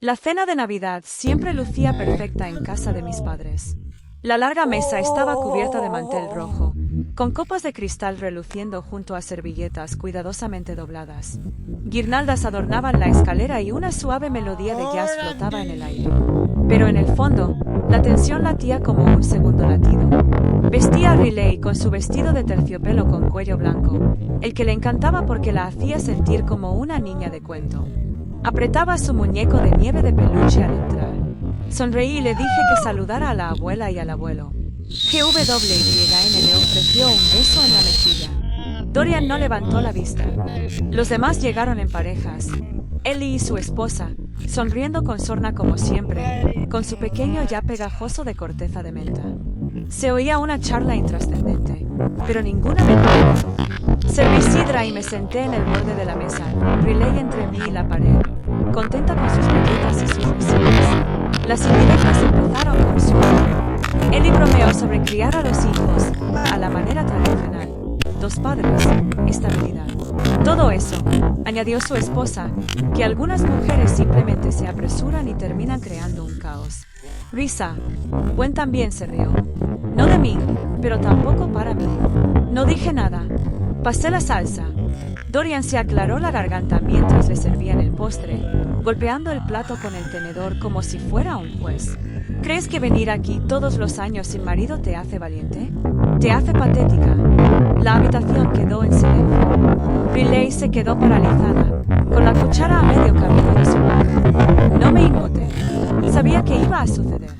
La cena de Navidad siempre lucía perfecta en casa de mis padres. La larga mesa estaba cubierta de mantel rojo, con copas de cristal reluciendo junto a servilletas cuidadosamente dobladas. Guirnaldas adornaban la escalera y una suave melodía de jazz flotaba en el aire. Pero en el fondo, la tensión latía como un segundo latido. Vestía a Riley con su vestido de terciopelo con cuello blanco, el que le encantaba porque la hacía sentir como una niña de cuento. Apretaba su muñeco de nieve de peluche al entrar. Sonreí y le dije que saludara a la abuela y al abuelo. GWYN le ofreció un beso en la mejilla. Dorian no levantó la vista. Los demás llegaron en parejas. Ellie y su esposa, sonriendo con sorna como siempre, con su pequeño ya pegajoso de corteza de menta. Se oía una charla intrascendente, pero ninguna me tocó. Serví sidra y me senté en el borde de la mesa, Riley entre mí y la pared, contenta con sus galletas y sus recetas. Las indirectas empezaron con su Ellie bromeó sobre criar a los hijos, a la manera tradicional. 2 padres, estabilidad. Todo eso, añadió su esposa, que algunas mujeres simplemente se apresuran y terminan creando un caos. Risa. Gwen también se rió. No de mí, pero tampoco para mí. No dije nada. Pasé la salsa. Dorian se aclaró la garganta mientras le servían el postre, golpeando el plato con el tenedor como si fuera un juez. ¿Crees que venir aquí todos los años sin marido te hace valiente? ¿Te hace patética? La habitación quedó en silencio. Riley se quedó paralizada, con la cuchara a medio camino de su boca. No me inmuté. Sabía que iba a suceder.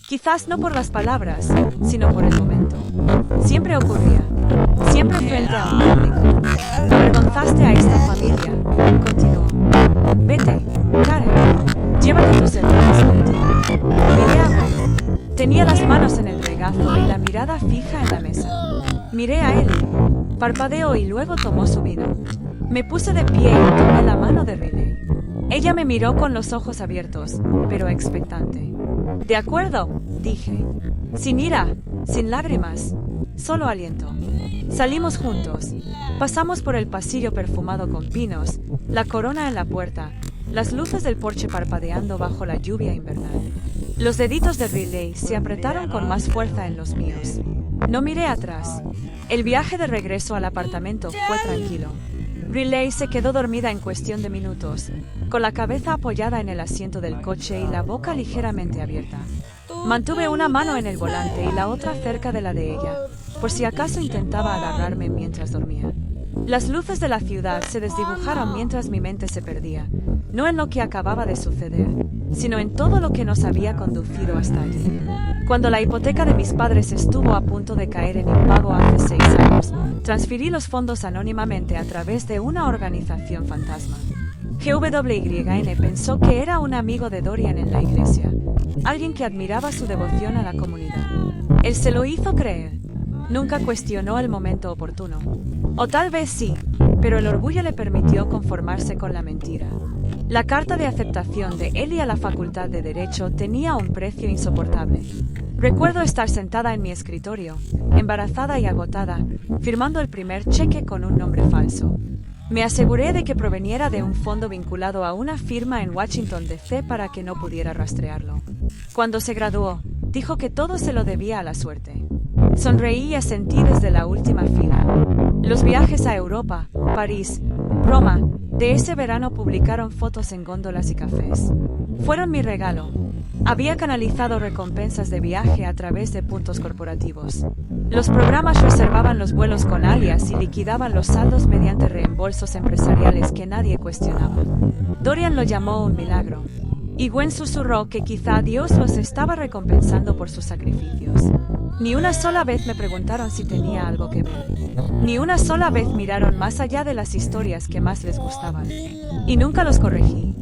Quizás no por las palabras, sino por el momento. Siempre ocurría. Siempre frente a un público. Avergonzaste a esta familia, continuó. Vete, Karen. Llévate tus hermanos contigo. Miré a Gwen. Tenía las manos en el regazo y la mirada fija en la mesa. Miré a él. Parpadeó y luego tomó su vino. Me puse de pie y tomé la mano de Riley. Ella me miró con los ojos abiertos, pero expectante. De acuerdo, dije. Sin ira, sin lágrimas, solo aliento. Salimos juntos. Pasamos por el pasillo perfumado con pinos, la corona en la puerta, las luces del porche parpadeando bajo la lluvia invernal. Los deditos de Riley se apretaron con más fuerza en los míos. No miré atrás. El viaje de regreso al apartamento fue tranquilo. Riley se quedó dormida en cuestión de minutos, con la cabeza apoyada en el asiento del coche y la boca ligeramente abierta. Mantuve una mano en el volante y la otra cerca de la de ella, por si acaso intentaba agarrarme mientras dormía. Las luces de la ciudad se desdibujaron mientras mi mente se perdía, no en lo que acababa de suceder, sino en todo lo que nos había conducido hasta allí. Cuando la hipoteca de mis padres estuvo a punto de caer en impago hace 6 años, transferí los fondos anónimamente a través de una organización fantasma. GWYN pensó que era un amigo de Dorian en la iglesia, alguien que admiraba su devoción a la comunidad. Él se lo hizo creer. Nunca cuestionó el momento oportuno. O tal vez sí, pero el orgullo le permitió conformarse con la mentira. La carta de aceptación de Ellie a la Facultad de Derecho tenía un precio insoportable. Recuerdo estar sentada en mi escritorio, embarazada y agotada, firmando el primer cheque con un nombre falso. Me aseguré de que proveniera de un fondo vinculado a una firma en Washington, D.C. para que no pudiera rastrearlo. Cuando se graduó, dijo que todo se lo debía a la suerte. Sonreí y asentí desde la última fila. Los viajes a Europa, París, Roma, de ese verano publicaron fotos en góndolas y cafés. Fueron mi regalo. Había canalizado recompensas de viaje a través de puntos corporativos. Los programas reservaban los vuelos con alias y liquidaban los saldos mediante reembolsos empresariales que nadie cuestionaba. Dorian lo llamó un milagro. Y Gwen susurró que quizá Dios los estaba recompensando por sus sacrificios. Ni una sola vez me preguntaron si tenía algo que ver. Ni una sola vez miraron más allá de las historias que más les gustaban. Y nunca los corregí.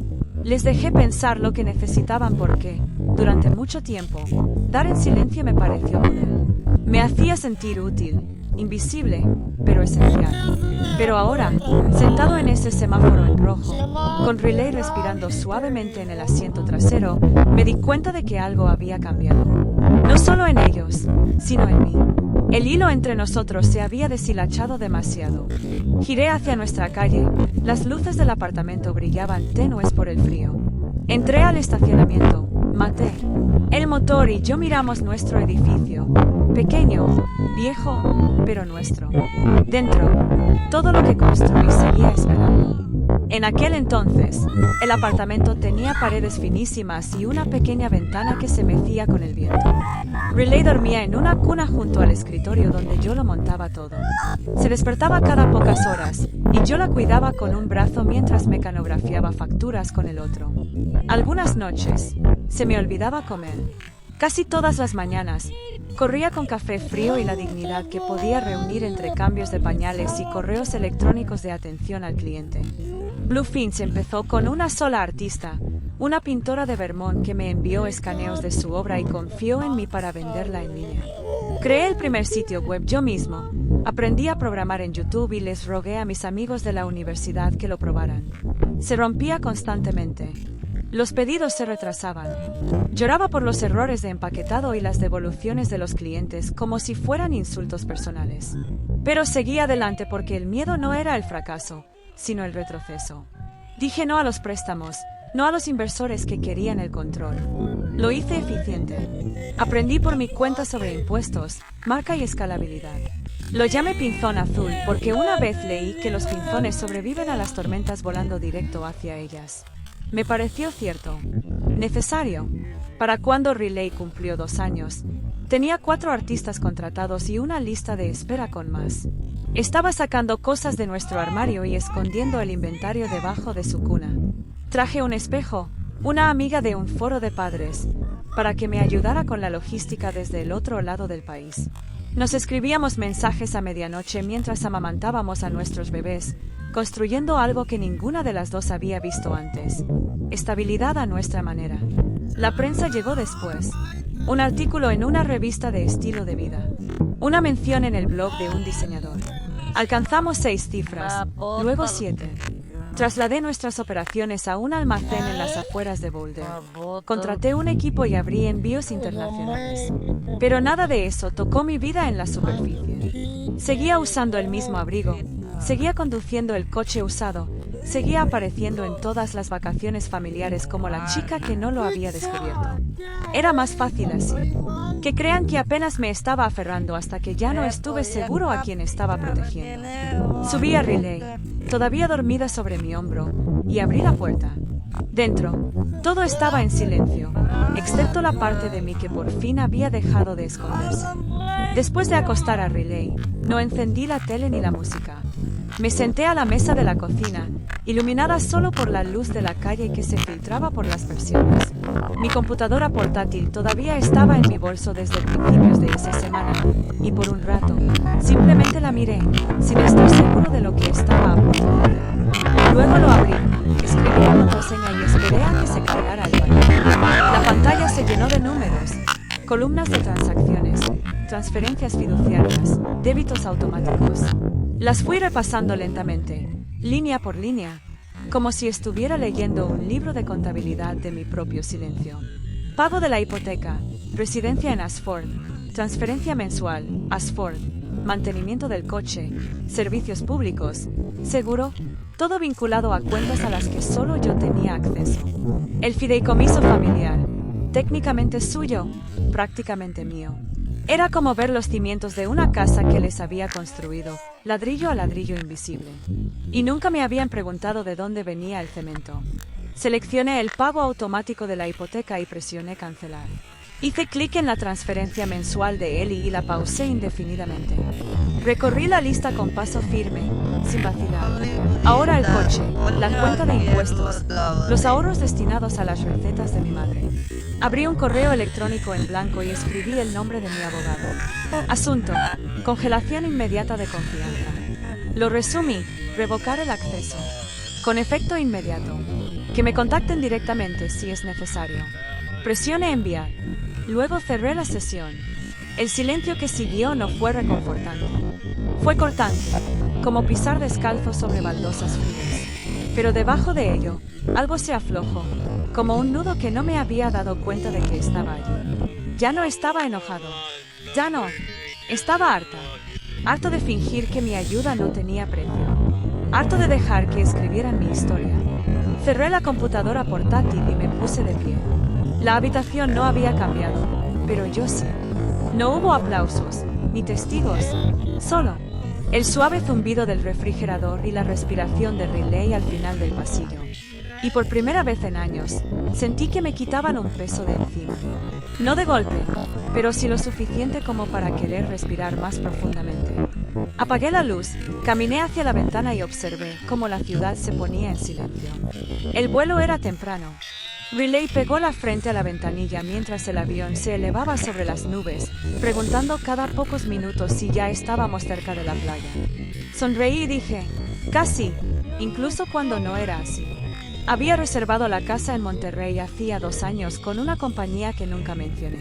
Les dejé pensar lo que necesitaban porque, durante mucho tiempo, dar en silencio me pareció poder. Me hacía sentir útil, invisible, pero esencial. Pero ahora, sentado en ese semáforo en rojo, con Riley respirando suavemente en el asiento trasero, me di cuenta de que algo había cambiado. No solo en ellos, sino en mí. El hilo entre nosotros se había deshilachado demasiado. Giré hacia nuestra calle. Las luces del apartamento brillaban tenues por el frío. Entré al estacionamiento, maté el motor y yo miramos nuestro edificio. Pequeño, viejo, pero nuestro. Dentro, todo lo que construí seguía esperando. En aquel entonces, el apartamento tenía paredes finísimas y una pequeña ventana que se mecía con el viento. Riley dormía en una cuna junto al escritorio donde yo lo montaba todo. Se despertaba cada pocas horas y yo la cuidaba con un brazo mientras mecanografiaba facturas con el otro. Algunas noches, se me olvidaba comer. Casi todas las mañanas, corría con café frío y la dignidad que podía reunir entre cambios de pañales y correos electrónicos de atención al cliente. Bluefin empezó con una sola artista, una pintora de Vermont que me envió escaneos de su obra y confió en mí para venderla en línea. Creé el primer sitio web yo mismo, aprendí a programar en YouTube y les rogué a mis amigos de la universidad que lo probaran. Se rompía constantemente. Los pedidos se retrasaban. Lloraba por los errores de empaquetado y las devoluciones de los clientes como si fueran insultos personales. Pero seguí adelante porque el miedo no era el fracaso, sino el retroceso. Dije no a los préstamos, no a los inversores que querían el control. Lo hice eficiente. Aprendí por mi cuenta sobre impuestos, marca y escalabilidad. Lo llamé pinzón azul porque una vez leí que los pinzones sobreviven a las tormentas volando directo hacia ellas. Me pareció cierto, necesario. Para cuando Riley cumplió 2 años, tenía 4 artistas contratados y una lista de espera con más. Estaba sacando cosas de nuestro armario y escondiendo el inventario debajo de su cuna. Traje un espejo, una amiga de un foro de padres, para que me ayudara con la logística desde el otro lado del país. Nos escribíamos mensajes a medianoche mientras amamantábamos a nuestros bebés, construyendo algo que ninguna de las dos había visto antes. Estabilidad a nuestra manera. La prensa llegó después. Un artículo en una revista de estilo de vida. Una mención en el blog de un diseñador. Alcanzamos 6 cifras, luego 7. Trasladé nuestras operaciones a un almacén en las afueras de Boulder. Contraté un equipo y abrí envíos internacionales. Pero nada de eso tocó mi vida en la superficie. Seguía usando el mismo abrigo, seguía conduciendo el coche usado, seguía apareciendo en todas las vacaciones familiares como la chica que no lo había descubierto. Era más fácil así. Que crean que apenas me estaba aferrando hasta que ya no estuve seguro a quien estaba protegiendo. Subí a Riley, todavía dormida sobre mi hombro, y abrí la puerta. Dentro, todo estaba en silencio, excepto la parte de mí que por fin había dejado de esconderse. Después de acostar a Riley, no encendí la tele ni la música. Me senté a la mesa de la cocina, iluminada solo por la luz de la calle que se filtraba por las persianas. Mi computadora portátil todavía estaba en mi bolso desde principios de esa semana, y por un rato, simplemente la miré, sin estar seguro de lo que estaba a punto de hacer. Luego lo abrí, escribí la contraseña y esperé a que se cargara el panel. La pantalla se llenó de números, columnas de transacciones, transferencias fiduciarias, débitos automáticos. Las fui repasando lentamente, línea por línea, como si estuviera leyendo un libro de contabilidad de mi propio silencio. Pago de la hipoteca, residencia en Ashford, transferencia mensual, Ashford, mantenimiento del coche, servicios públicos, seguro, todo vinculado a cuentas a las que solo yo tenía acceso. El fideicomiso familiar, técnicamente suyo, prácticamente mío. Era como ver los cimientos de una casa que les había construido, ladrillo a ladrillo invisible. Y nunca me habían preguntado de dónde venía el cemento. Seleccioné el pago automático de la hipoteca y presioné cancelar. Hice clic en la transferencia mensual de Eli y la pausé indefinidamente. Recorrí la lista con paso firme, sin vacilar. Ahora el coche, la cuenta de impuestos, los ahorros destinados a las recetas de mi madre. Abrí un correo electrónico en blanco y escribí el nombre de mi abogado. Asunto: congelación inmediata de confianza. Lo resumí: revocar el acceso. Con efecto inmediato. Que me contacten directamente si es necesario. Presione enviar. Luego cerré la sesión. El silencio que siguió no fue reconfortante. Fue cortante, como pisar descalzo sobre baldosas frías. Pero debajo de ello, algo se aflojó, como un nudo que no me había dado cuenta de que estaba allí. Ya no estaba enojado. Ya no. Estaba harta. Harto de fingir que mi ayuda no tenía precio. Harto de dejar que escribieran mi historia. Cerré la computadora portátil y me puse de pie. La habitación no había cambiado, pero yo sí. No hubo aplausos, ni testigos, solo el suave zumbido del refrigerador y la respiración de Riley al final del pasillo. Y por primera vez en años, sentí que me quitaban un peso de encima. No de golpe, pero sí lo suficiente como para querer respirar más profundamente. Apagué la luz, caminé hacia la ventana y observé cómo la ciudad se ponía en silencio. El vuelo era temprano. Riley pegó la frente a la ventanilla mientras el avión se elevaba sobre las nubes, preguntando cada pocos minutos si ya estábamos cerca de la playa. Sonreí y dije, casi, incluso cuando no era así. Había reservado la casa en Monterrey hacía 2 años con una compañía que nunca mencioné.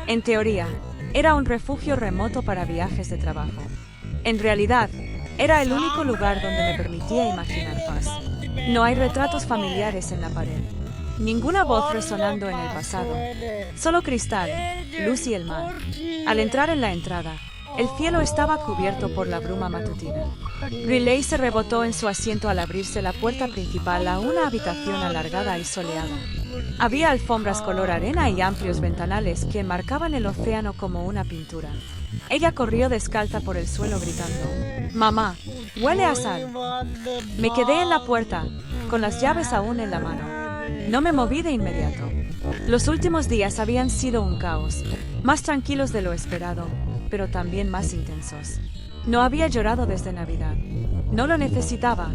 En teoría, era un refugio remoto para viajes de trabajo. En realidad, era el único lugar donde me permitía imaginar paz. No hay retratos familiares en la pared. Ninguna voz resonando en el pasado. Solo cristal, luz y el mar. Al entrar en la entrada, el cielo estaba cubierto por la bruma matutina. Riley se rebotó en su asiento al abrirse la puerta principal a una habitación alargada y soleada. Había alfombras color arena y amplios ventanales que enmarcaban el océano como una pintura. Ella corrió descalza por el suelo gritando, «Mamá, huele a sal». Me quedé en la puerta, con las llaves aún en la mano. No me moví de inmediato. Los últimos días habían sido un caos, más tranquilos de lo esperado, pero también más intensos. No había llorado desde Navidad. No lo necesitaba.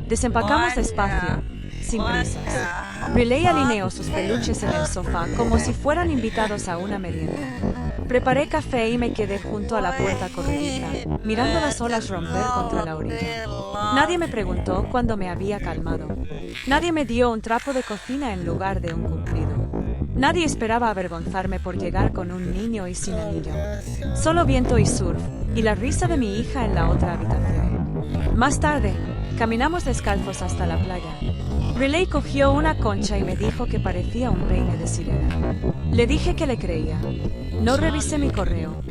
Desempacamos despacio, sin prisas. Riley alineó sus peluches en el sofá como si fueran invitados a una merienda. Preparé café y me quedé junto a la puerta corrediza, mirando las olas romper contra la orilla. Nadie me preguntó cuándo me había calmado. Nadie me dio un trapo de cocina en lugar de un cumplido. Nadie esperaba avergonzarme por llegar con un niño y sin anillo. Solo viento y surf, y la risa de mi hija en la otra habitación. Más tarde, caminamos descalzos hasta la playa. Riley cogió una concha y me dijo que parecía un peine de sirena. Le dije que le creía. No revisé mi correo.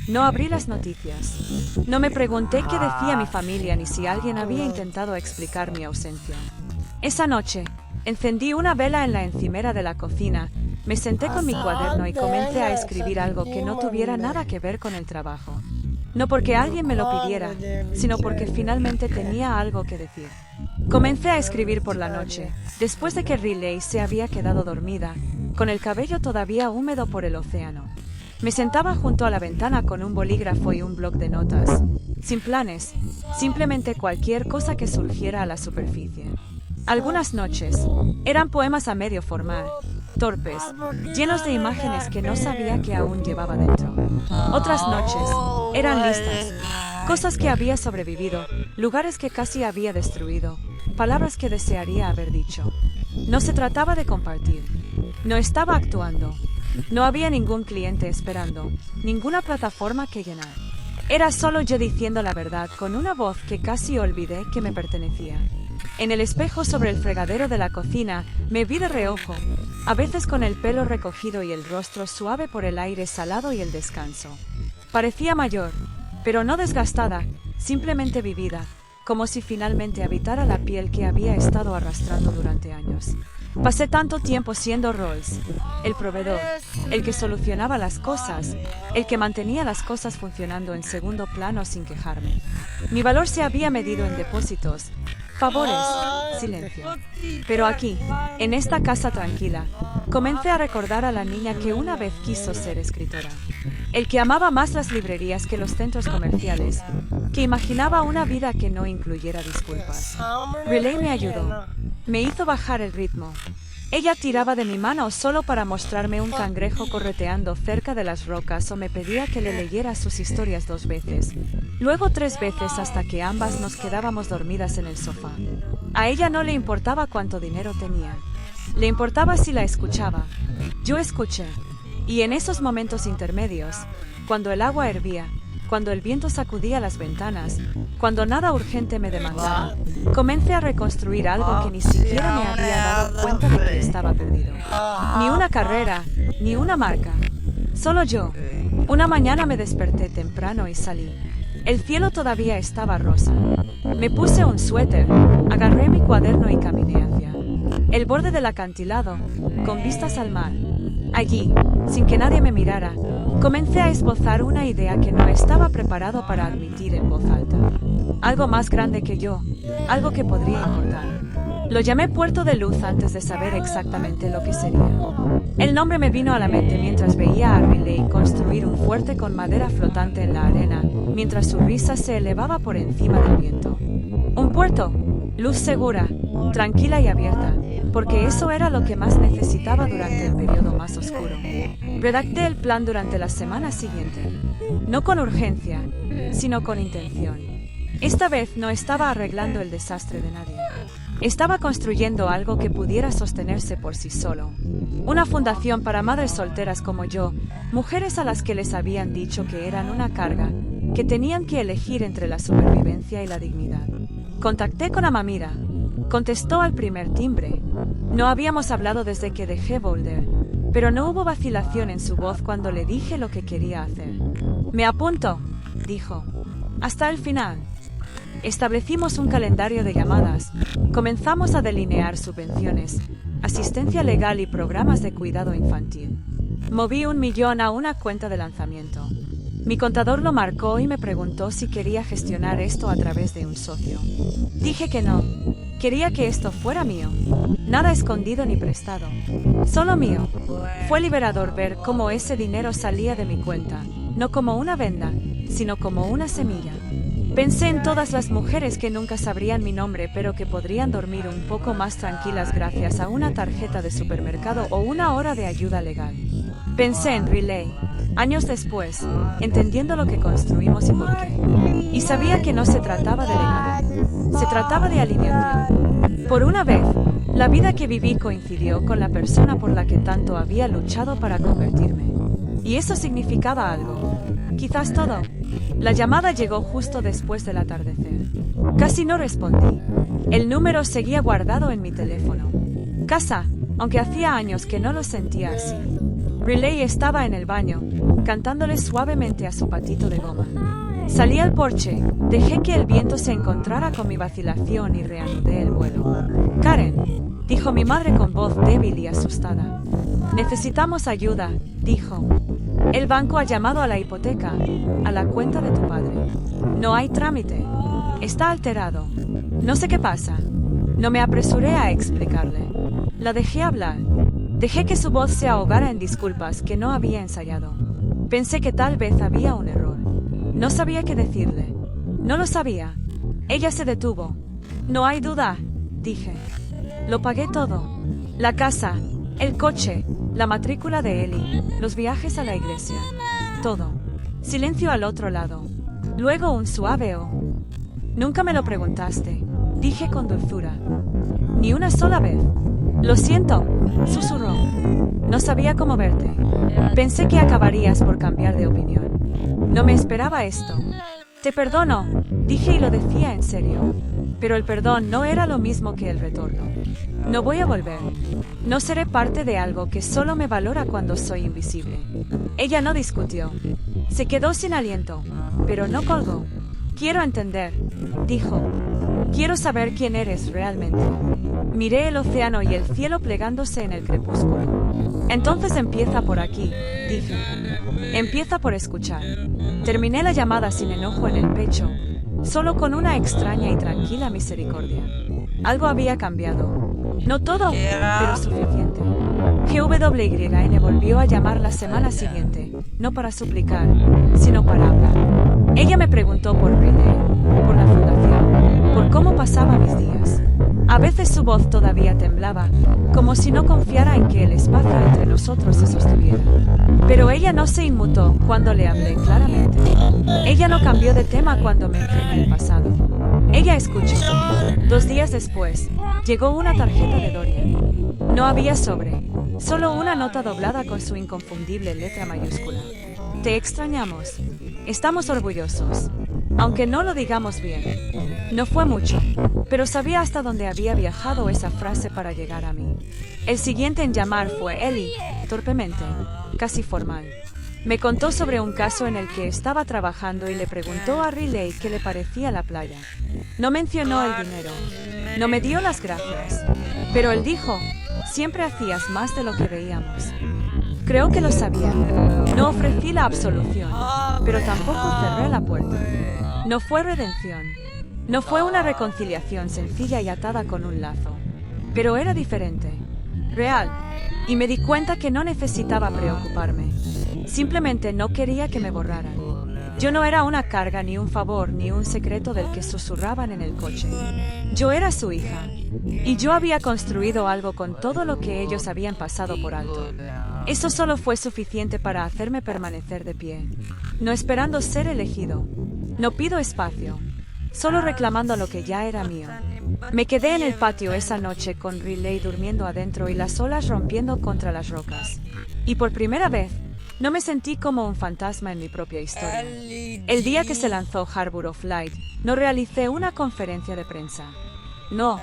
No abrí las noticias. No me pregunté qué decía mi familia ni si alguien había intentado explicar mi ausencia. Esa noche, encendí una vela en la encimera de la cocina, me senté con mi cuaderno y comencé a escribir algo que no tuviera nada que ver con el trabajo. No porque alguien me lo pidiera, sino porque finalmente tenía algo que decir. Comencé a escribir por la noche, después de que Riley se había quedado dormida, con el cabello todavía húmedo por el océano. Me sentaba junto a la ventana con un bolígrafo y un bloc de notas, sin planes, simplemente cualquier cosa que surgiera a la superficie. Algunas noches eran poemas a medio formar, torpes, llenos de imágenes que no sabía que aún llevaba dentro. Otras noches eran listas, cosas que había sobrevivido, lugares que casi había destruido, palabras que desearía haber dicho. No se trataba de compartir. No estaba actuando. No había ningún cliente esperando, ninguna plataforma que llenar. Era solo yo diciendo la verdad con una voz que casi olvidé que me pertenecía. En el espejo sobre el fregadero de la cocina me vi de reojo, a veces con el pelo recogido y el rostro suave por el aire salado y el descanso. Parecía mayor, pero no desgastada, simplemente vivida, como si finalmente habitara la piel que había estado arrastrando durante años. Pasé tanto tiempo siendo Rolls, el proveedor, el que solucionaba las cosas, el que mantenía las cosas funcionando en segundo plano sin quejarme. Mi valor se había medido en depósitos, favores, silencio. Pero aquí, en esta casa tranquila, comencé a recordar a la niña que una vez quiso ser escritora. El que amaba más las librerías que los centros comerciales, que imaginaba una vida que no incluyera disculpas. Riley me ayudó. Me hizo bajar el ritmo. Ella tiraba de mi mano solo para mostrarme un cangrejo correteando cerca de las rocas o me pedía que le leyera sus historias 2 veces. Luego 3 veces hasta que ambas nos quedábamos dormidas en el sofá. A ella no le importaba cuánto dinero tenía. Le importaba si la escuchaba. Yo escuché. Y en esos momentos intermedios, cuando el agua hervía, cuando el viento sacudía las ventanas, cuando nada urgente me demandaba, comencé a reconstruir algo que ni siquiera me había dado cuenta de que estaba perdido. Ni una carrera, ni una marca. Solo yo. Una mañana me desperté temprano y salí. El cielo todavía estaba rosa. Me puse un suéter, agarré mi cuaderno y caminé hacia el borde del acantilado, con vistas al mar. Allí, sin que nadie me mirara, comencé a esbozar una idea que no estaba preparado para admitir en voz alta. Algo más grande que yo, algo que podría importar. Lo llamé Puerto de Luz antes de saber exactamente lo que sería. El nombre me vino a la mente mientras veía a Riley construir un fuerte con madera flotante en la arena, mientras su risa se elevaba por encima del viento. Un puerto, luz segura, tranquila y abierta, porque eso era lo que más necesitaba durante el periodo más oscuro. Redacté el plan durante la semana siguiente, no con urgencia, sino con intención. Esta vez no estaba arreglando el desastre de nadie. Estaba construyendo algo que pudiera sostenerse por sí solo. Una fundación para madres solteras como yo, mujeres a las que les habían dicho que eran una carga, que tenían que elegir entre la supervivencia y la dignidad. Contacté con Amamira. Contestó al primer timbre. No habíamos hablado desde que dejé Boulder, pero no hubo vacilación en su voz cuando le dije lo que quería hacer. Me apunto, dijo. Hasta el final. Establecimos un calendario de llamadas, comenzamos a delinear subvenciones, asistencia legal y programas de cuidado infantil. Moví $1 millón a una cuenta de lanzamiento. Mi contador lo marcó y me preguntó si quería gestionar esto a través de un socio. Dije que no. Quería que esto fuera mío. Nada escondido ni prestado. Solo mío. Fue liberador ver cómo ese dinero salía de mi cuenta, no como una venda, sino como una semilla. Pensé en todas las mujeres que nunca sabrían mi nombre pero que podrían dormir un poco más tranquilas gracias a una tarjeta de supermercado o una hora de ayuda legal. Pensé en Riley, años después, entendiendo lo que construimos y por qué. Y sabía que no se trataba de legado, se trataba de alineación. Por una vez, la vida que viví coincidió con la persona por la que tanto había luchado para convertirme. Y eso significaba algo. Quizás todo. La llamada llegó justo después del atardecer. Casi no respondí. El número seguía guardado en mi teléfono. Casa, aunque hacía años que no lo sentía así. Riley estaba en el baño, cantándole suavemente a su patito de goma. Salí al porche, dejé que el viento se encontrara con mi vacilación y reanudé el vuelo. Karen, dijo mi madre con voz débil y asustada. Necesitamos ayuda, dijo. El banco ha llamado a la hipoteca, a la cuenta de tu padre. No hay trámite. Está alterado. No sé qué pasa. No me apresuré a explicarle. La dejé hablar. Dejé que su voz se ahogara en disculpas que no había ensayado. Pensé que tal vez había un error. No sabía qué decirle. No lo sabía. Ella se detuvo. No hay duda, dije. Lo pagué todo. La casa, el coche, la matrícula de Ellie, los viajes a la iglesia. Todo. Silencio al otro lado. Luego un suave "oh". Nunca me lo preguntaste, dije con dulzura. Ni una sola vez. Lo siento, susurró. No sabía cómo verte. Pensé que acabarías por cambiar de opinión. No me esperaba esto. Te perdono, dije y lo decía en serio. Pero el perdón no era lo mismo que el retorno. No voy a volver. No seré parte de algo que solo me valora cuando soy invisible. Ella no discutió. Se quedó sin aliento, pero no colgó. Quiero entender, dijo. Quiero saber quién eres realmente. Miré el océano y el cielo plegándose en el crepúsculo. Entonces empieza por aquí, dije. Empieza por escuchar. Terminé la llamada sin enojo en el pecho, solo con una extraña y tranquila misericordia. Algo había cambiado. No todo, pero suficiente. GWYN volvió a llamar la semana siguiente, no para suplicar, sino para hablar. Ella me preguntó por Riley, por la fundación, por cómo pasaba mis días. A veces su voz todavía temblaba, como si no confiara en que el espacio entre nosotros se sostuviera. Pero ella no se inmutó cuando le hablé claramente. Ella no cambió de tema cuando me enfermé en el pasado. Ella escuchó. 2 días después, llegó una tarjeta de Dorian. No había sobre, solo una nota doblada con su inconfundible letra mayúscula. Te extrañamos. Estamos orgullosos. Aunque no lo digamos bien. No fue mucho, pero sabía hasta dónde había viajado esa frase para llegar a mí. El siguiente en llamar fue Ellie, torpemente, casi formal. Me contó sobre un caso en el que estaba trabajando y le preguntó a Riley qué le parecía la playa. No mencionó el dinero. No me dio las gracias. Pero él dijo, siempre hacías más de lo que veíamos. Creo que lo sabía. No ofrecí la absolución, pero tampoco cerré la puerta. No fue redención. No fue una reconciliación sencilla y atada con un lazo. Pero era diferente. Real. Y me di cuenta que no necesitaba preocuparme. Simplemente no quería que me borraran. Yo no era una carga, ni un favor, ni un secreto del que susurraban en el coche. Yo era su hija. Y yo había construido algo con todo lo que ellos habían pasado por alto. Eso solo fue suficiente para hacerme permanecer de pie. No esperando ser elegido. No pido espacio. Solo reclamando lo que ya era mío. Me quedé en el patio esa noche con Riley durmiendo adentro y las olas rompiendo contra las rocas. Y por primera vez, no me sentí como un fantasma en mi propia historia. El día que se lanzó Harbour of Light, no realicé una conferencia de prensa. No,